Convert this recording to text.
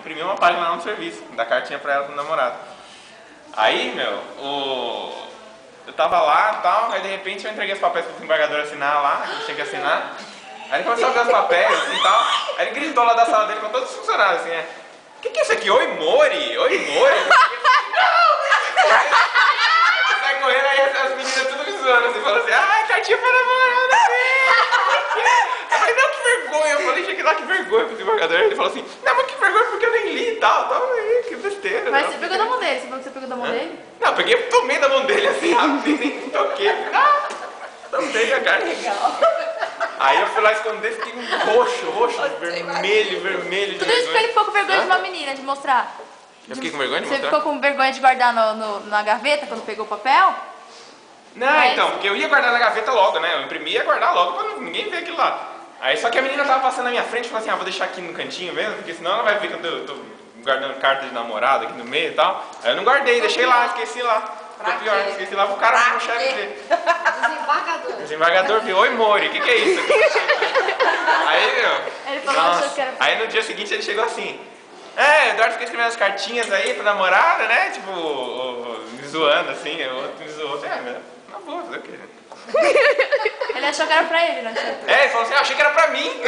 imprimi uma página lá no serviço, da cartinha pra ela, pro namorado. Aí, meu, eu tava lá e tal, aí de repente eu entreguei os papéis pro embargador assinar lá, que tinha que assinar. Aí ele começou a ver os papéis assim e tal, aí ele gritou lá da sala dele com todos os funcionários assim, que é isso aqui? Oi, Mori? Oi, Mori? Sai correndo, aí as meninas tudo me zoando assim, falando assim, cartinha para namorada, eu falei, não, que vergonha. Eu falei, tinha que dar que vergonha pro desembargador. Ele falou assim, não, mas que vergonha porque eu nem li e tal, que besteira. Mas você pegou da mão dele, você falou que você pegou da mão dele? Não, eu peguei, tomei da mão dele assim, rápido, nem toquei. Tomei a cara. Legal. Aí eu fui lá esconder, fiquei roxo, vermelho. Tudo isso porque ele ficou com vergonha de uma menina, de mostrar. Eu fiquei com vergonha de Você mostrar? ficou com vergonha de guardar na gaveta quando pegou o papel? Não, então, porque eu ia guardar na gaveta logo, né? Eu imprimia e ia guardar logo pra ninguém ver aquilo lá. Aí só que a menina tava passando na minha frente e falou assim, vou deixar aqui no cantinho mesmo, porque senão ela vai ver que eu tô guardando carta de namorado aqui no meio e tal. Aí eu não guardei, deixei lá, esqueci lá. Ficou pior, esqueci lá pro cara, pro chefe dele. Desembargador. Desembargador viu, oi Mori, que é isso? Aí, meu, Ele falou, achou que era... Aí no dia seguinte ele chegou assim, Eduardo fica escrevendo as cartinhas aí pra namorada, né? Tipo, me zoando assim, o outro me zoou, na boa, fazer o quê? Ele achou que era pra ele, não achou? Ele falou assim, achei que era pra mim.